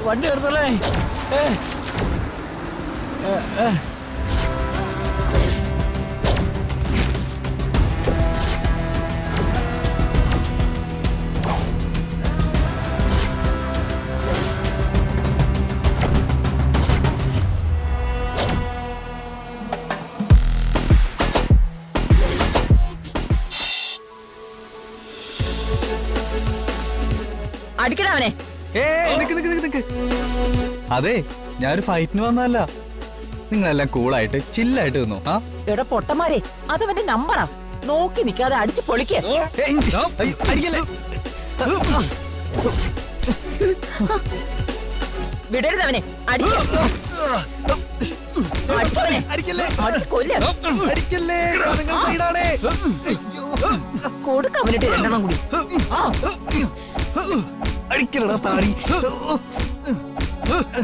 വണ്ടി എടുത്തല്ലേ. അടിക്കണവനെ. അതെ, ഞാനൊരു ഫൈറ്റിന് വന്നതല്ല. നിങ്ങളെല്ലാം കൂളായിട്ട് ചില്ലായിട്ട് നിന്നു. എടാ പൊട്ടന്മാരെ, അതവന്റെ നമ്പറാ. നോക്കി നിക്കാതെ അടിച്ച് പൊളിക്ക്. വിടരുതവനെ. കൊടുക്കവനിട്ട് രണ്ടെണ്ണം കൂടി.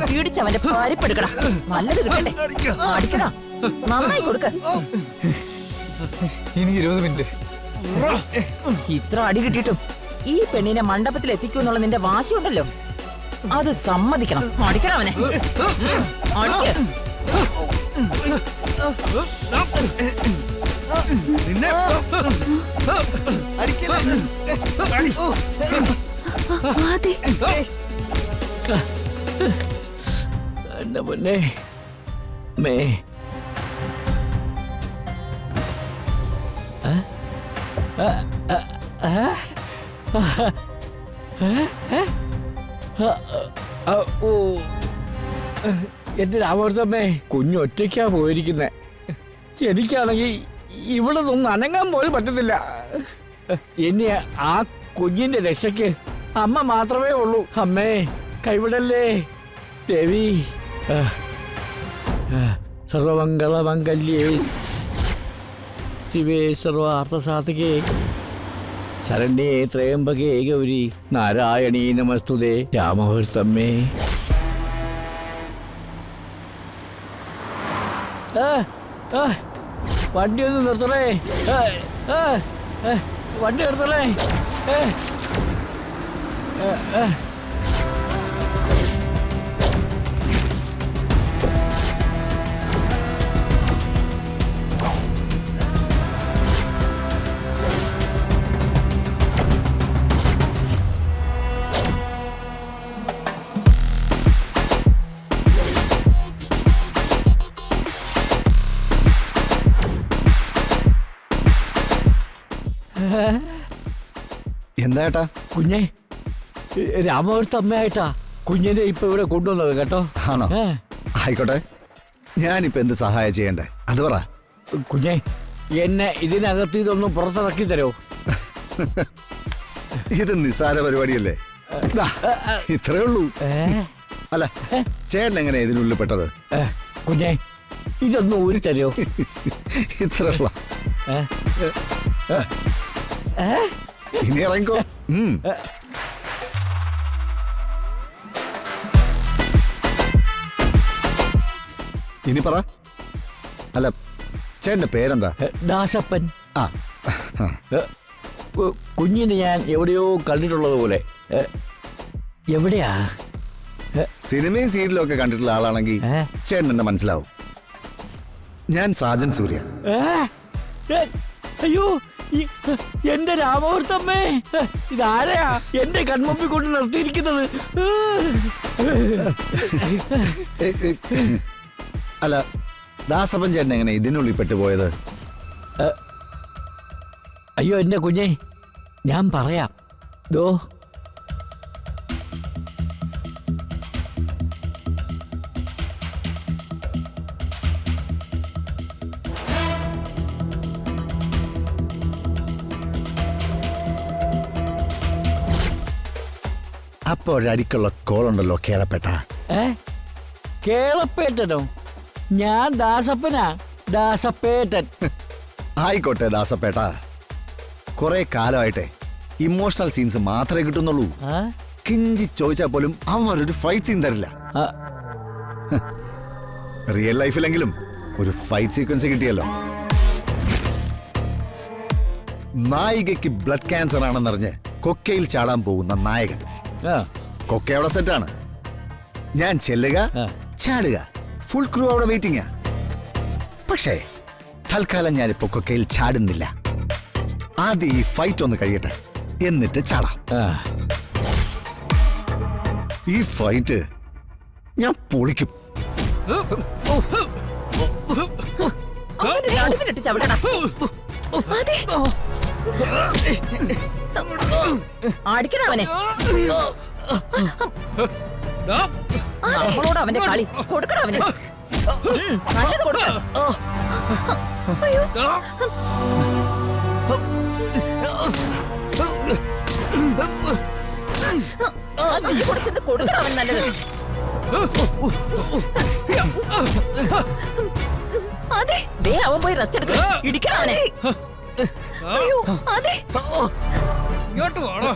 പിടിച്ചവന്റെ പരിപ്പെടുക്കടാ. നല്ലത് കിട്ടണ്ടേ? അടിക്കടാ, നന്നായി കൊടുക്ക. ഇനി 20 മിനിറ്റ്. ഇത്ര അടി കിട്ടിയിട്ടും ഈ പെണ്ണിനെ മണ്ഡപത്തിൽ എത്തിക്കൂന്നുള്ള നിന്റെ വാശിയുണ്ടല്ലോ, അത് സമ്മതിക്കണം. അടിക്കണം അവനെ. എന്റെ പൊന്നെ മേ. എന്റെ രാമവർത്തമ്മേ, കുഞ്ഞൊറ്റയ്ക്കാ പോയിരിക്കുന്നെ. എനിക്കാണെങ്കിൽ ഇവിടെ നിന്ന് അനങ്ങാൻ പോലും പറ്റുന്നില്ല. ഇനി ആ കുഞ്ഞിന്റെ രക്ഷയ്ക്ക് അമ്മ മാത്രമേ ഉള്ളൂ. അമ്മേ, കൈവിടല്ലേ ദേവി. സർവമംഗളമംഗല്യേ ശിവേ സർവാർത്ഥസാധികേ ശരണ്യേ ത്രയംബകേ ഗൗരി നാരായണീ നമസ്തുതേ രാമവർത്തമ്മേ. വണ്ടി ഒന്ന് നിർത്തണേ. വണ്ടി നിർത്തണേ. എന്താ കുഞ്ഞെ, രാമവർത്തമ്മയായിട്ടാ കുഞ്ഞിനെ ഇപ്പൊ ഇവിടെ കൊണ്ടുവന്നത് കേട്ടോ. ആണോ? ആയിക്കോട്ടെ, ഞാനിപ്പോ എന്ത് സഹായം ചെയ്യണ്ടേ അത് പറ. കുഞ്ഞെ, എന്നെ ഇതിനകത്ത് ഇതൊന്നും പുറത്തിറക്കി തരോ? ഇത് നിസ്സാര പരിപാടിയല്ലേ, ഇത്രേ ഉള്ളൂ. അല്ല, ചേട്ടൻ എങ്ങനെ ഇതിനുള്ളിൽ പെട്ടത്? കുഞ്ഞെ, ഇതൊന്നും ഊരി തരോ? ഇത്ര ഇനി ഇറങ്ങിക്കോ. ഇനി പറ. അല്ല, ചേട്ടന്റെ പേരെന്താ? ദാസപ്പൻ. ആ, കുഞ്ഞിനെ ഞാൻ എവിടെയോ കണ്ടിട്ടുള്ളത് പോലെ. എവിടെയാ? സിനിമയും സീരിയലും ഒക്കെ കണ്ടിട്ടുള്ള ആളാണെങ്കിൽ ചേട്ടൻ എന്നെ മനസ്സിലാവും. ഞാൻ സാജൻ സൂര്യ. അയ്യോ, എന്റെ രാമവർത്തമ്മേ, ഇതാരെയാ എന്റെ കൺമുമ്പിൽ കൊണ്ട് നിർത്തിയിരിക്കുന്നത്? അല്ല, ദാസപ്പൻ ചേട്ടൻ എങ്ങനെ ഇതിനുള്ളിൽ പെട്ടുപോയത്? അയ്യോ എന്റെ കുഞ്ഞെ, ഞാൻ പറയാം. ദോ, അപ്പൊ ഒരടിക്കുള്ള കോളുണ്ടല്ലോ കേളപ്പെട്ട. കേളപ്പേട്ടനോ? ഞാൻ ദാസപ്പനാ, ദാസപ്പേട്ടൻ. ആയിക്കോട്ടെ ദാസപ്പേട്ട, കുറെ കാലമായിട്ടെ ഇമോഷണൽ സീൻസ് മാത്രമേ കിട്ടുന്നുള്ളൂ. കിഞ്ചി ചോദിച്ചാൽ പോലും അവന്മാരൊരു ഫൈറ്റ് സീൻ തരില്ല. റിയൽ ലൈഫിലെങ്കിലും ഒരു ഫൈറ്റ് സീക്വൻസ് കിട്ടിയല്ലോ. നായികയ്ക്ക് ബ്ലഡ് ക്യാൻസർ ആണെന്നറിഞ്ഞ് കൊക്കയിൽ ചാടാൻ പോകുന്ന നായകൻ. കൊക്കയുടെ സെറ്റാണ്. ഞാൻ ചെല്ലുക ആ. ചാടുക, ഫുൾ ക്രൂ അവിടെ വെയിറ്റിംഗ്. പക്ഷേ തൽക്കാലം ഞാനിപ്പോ കൊക്കയിൽ ചാടുന്നില്ല. ആദ്യം ഈ ഫൈറ്റ് ഒന്ന് കഴിയട്ടെ, എന്നിട്ട് ചാടാം. ആ, ഈ ഫൈറ്റ് ഞാൻ പൊളിക്കും. അവന്റെ നടുവിലിട്ട് ചവിട്ടടാ. അടിക്കണ അവനെ. നമ്മളോട് അവന്റെ കളി കൊടുക്കണ അവന്. നല്ലത് കൊടുക്ക. കൊടുത്തത് കൊടുക്കണ അവൻ നല്ലത്. ദേ അവൻ പോയി റെസ്റ്റ് എടുക്ക. ഇടിക്കണ അവനെ. ഇങ്ങോട്ട് വാടാ.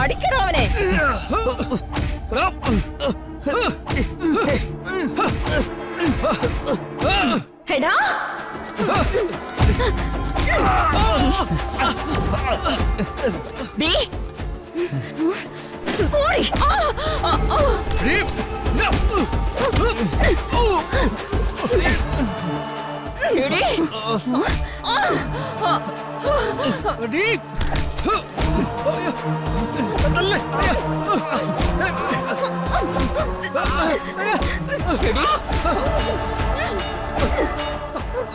അടിക്കണ അവനെ. എടാ ഡീ പോടി. എടീ. എടീ. തള്ള്.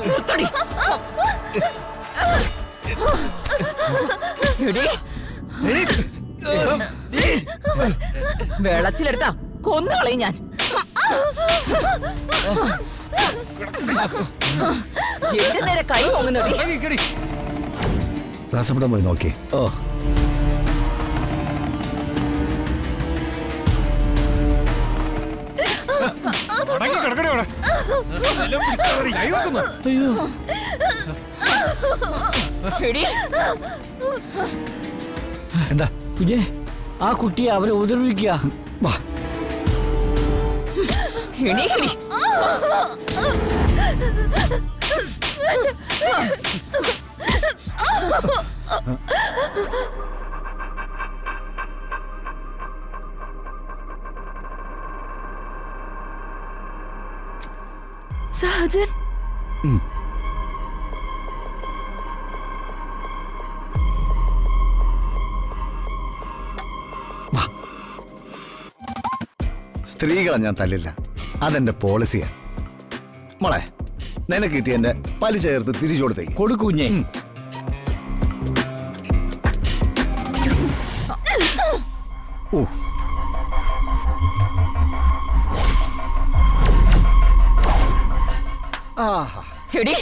നിർത്തടി. എടീ. വെള്ളച്ചിലെടുത്താ കൊന്നുകളയും ഞാൻ. എന്റെ നേരെ കൈ പൊങ്ങുന്നത്. ഇറങ്ങിക്കടി. ദാസപ്പടം പോയി നോക്കി. ഓ, അടങ്ങി കിടക്കടി അവിടെ. എല്ലാം പിടിക്കാതെ കൈ വെക്കുന്നു. എടീ. എന്താ? കുഞ്ഞെ, ആ കുട്ടിയെ അവരെ ഉപദ്രവിക്കുക. വാ. എണീക്കടി. സഹജൻ സ്ത്രീകളെ ഞാൻ തല്ലില്ല, അതെന്റെ പോളിസിയാ. മോളെ, നിനക്ക് കിട്ടിയ എന്റെ പലിശ ചേർത്ത് തിരിച്ചു കൊടുത്തേക്ക്. കൊടുക്കു കുഞ്ഞെ. ഓ, ആഹാ. എടീ.